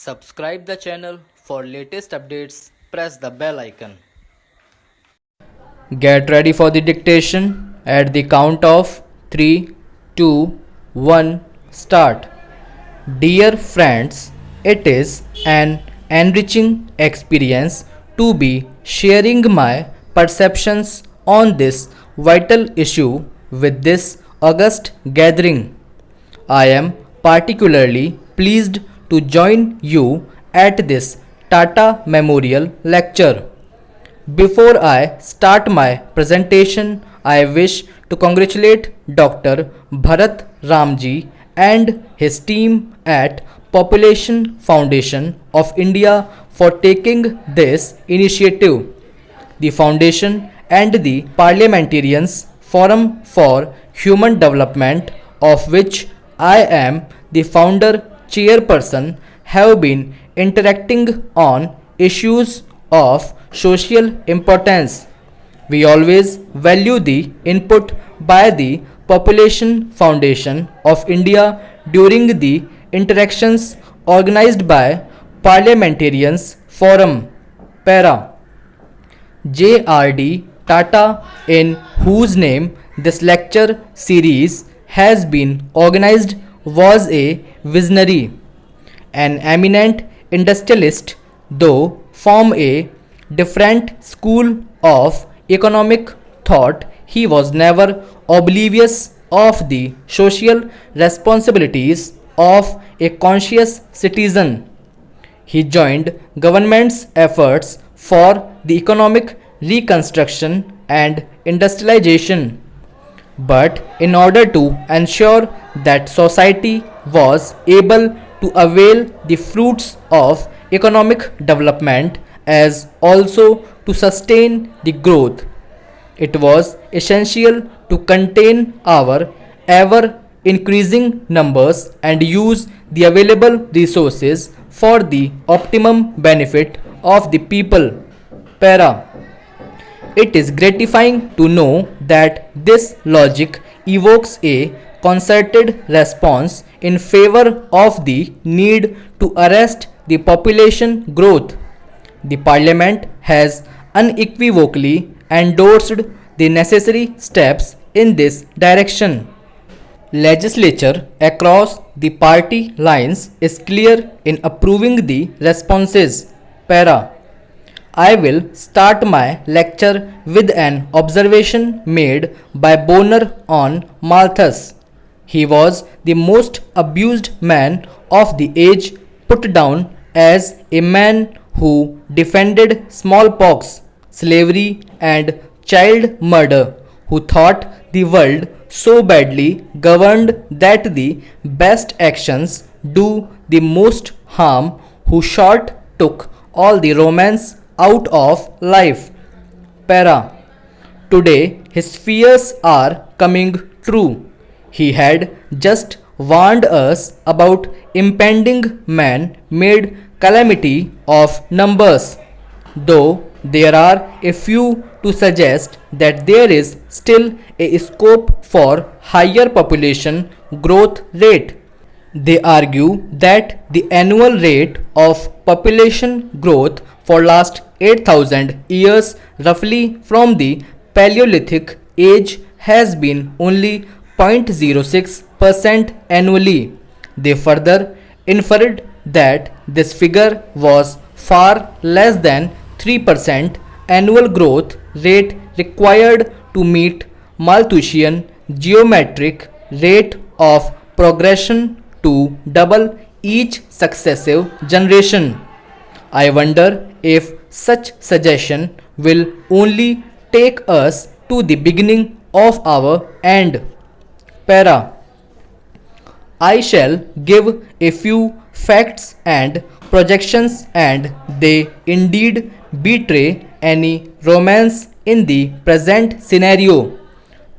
Subscribe the channel for latest updates. Press the bell icon. Get ready for the dictation at the count of 3, 2, 1, start. Dear friends, it is an enriching experience to be sharing my perceptions on this vital issue with this august gathering. I am particularly pleased to join you at this Tata Memorial Lecture. Before I start my presentation, I wish to congratulate Dr. Bharat Ramji and his team at Population Foundation of India for taking this initiative. The Foundation and the Parliamentarians Forum for Human Development, of which I am the founder chairperson, have been interacting on issues of social importance. We always value the input by the Population Foundation of India during the interactions organized by Parliamentarians Forum Para JRD Tata, in whose name this lecture series has been organized, was a visionary, an eminent industrialist, though from a different school of economic thought. He was never oblivious of the social responsibilities of a conscious citizen. He joined government's efforts for the economic reconstruction and industrialization. But in order to ensure that society was able to avail the fruits of economic development as also to sustain the growth, it was essential to contain our ever increasing numbers and use the available resources for the optimum benefit of the people. Para. It is gratifying to know that this logic evokes a concerted response in favor of the need to arrest the population growth. The Parliament has unequivocally endorsed the necessary steps in this direction. Legislature across the party lines is clear in approving the responses. Para. I will start my lecture with an observation made by Bonner on Malthus. He was the most abused man of the age, put down as a man who defended smallpox, slavery, and child murder, who thought the world so badly governed that the best actions do the most harm, who short took all the romance out of life. Para. Today his fears are coming true. He had just warned us about impending man-made calamity of numbers, though there are a few to suggest that there is still a scope for higher population growth rate. They argue that the annual rate of population growth for last 8,000 years, roughly from the Paleolithic age, has been only 0.06% annually. They further inferred that this figure was far less than 3% annual growth rate required to meet Malthusian geometric rate of progression to double each successive generation. I wonder if such suggestion will only take us to the beginning of our end. Para. I shall give a few facts and projections, and they indeed betray any romance in the present scenario.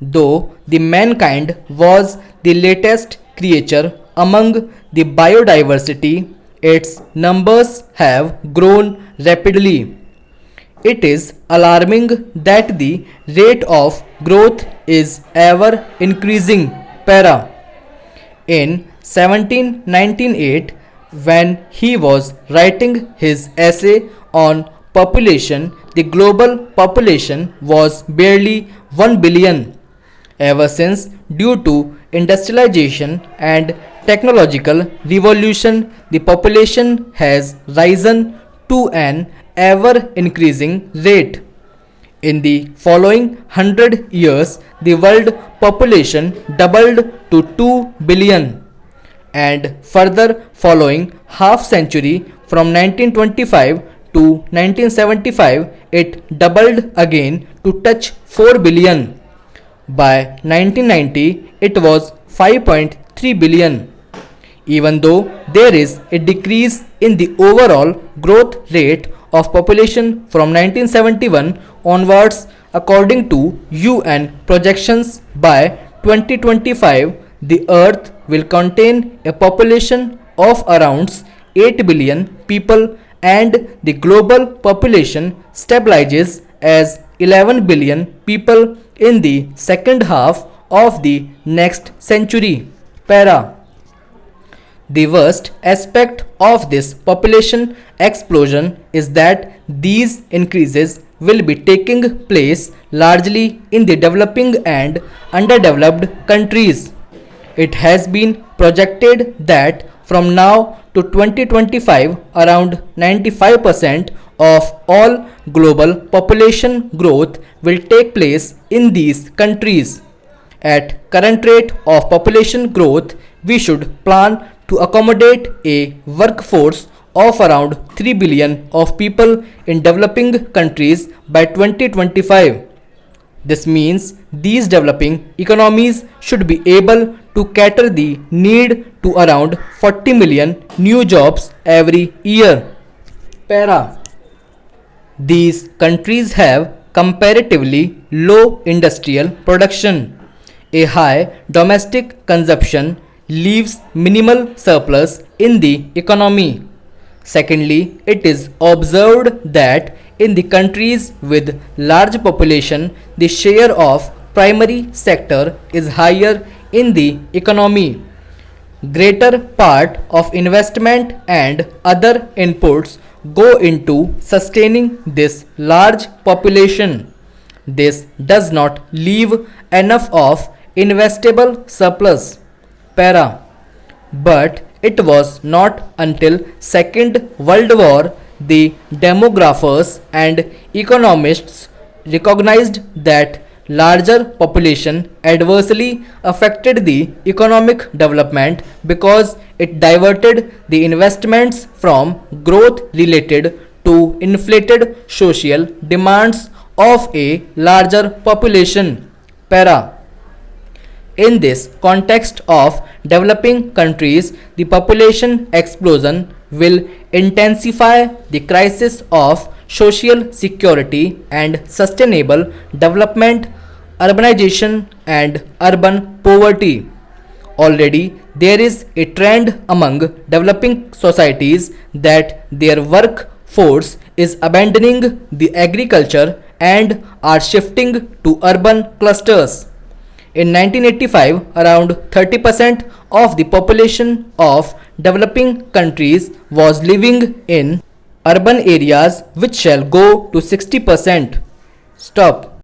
Though the mankind was the latest creature among the biodiversity, its numbers have grown rapidly. It is alarming that the rate of growth is ever increasing. Para. In 1798, When he was writing his essay on population, the global population was barely 1 billion. Ever since, due to industrialization and technological revolution, the population has risen to an ever increasing rate. In the following 100 years, the world population doubled to 2 billion, and further following half century from 1925 to 1975, it doubled again to touch 4 billion. By 1990, it was 5.3 billion. Even though there is a decrease in the overall growth rate of population from 1971 onwards, according to UN projections, by 2025 the earth will contain a population of around 8 billion people, and the global population stabilizes as 11 billion people in the second half of the next century. Para. The worst aspect of this population explosion is that these increases will be taking place largely in the developing and underdeveloped countries. It has been projected that from now to 2025, around 95% of all global population growth will take place in these countries. At current rate of population growth, we should plan to accommodate a workforce of around 3 billion of people in developing countries by 2025. This means these developing economies should be able to cater the need to around 40 million new jobs every year. Para. These countries have comparatively low industrial production. A high domestic consumption leaves minimal surplus in the economy. Secondly, it is observed that in the countries with large population, the share of primary sector is higher in the economy. Greater part of investment and other inputs go into sustaining this large population. This does not leave enough of investable surplus. Para. But it was not until Second World War the demographers and economists recognized that larger population adversely affected the economic development because it diverted the investments from growth related to inflated social demands of a larger population. Para. In this context of developing countries, the population explosion will intensify the crisis of social security and sustainable development, urbanization, and urban poverty. Already, there is a trend among developing societies that their workforce is abandoning the agriculture and are shifting to urban clusters. In 1985, around 30% of the population of developing countries was living in urban areas, which shall go to 60%. Stop.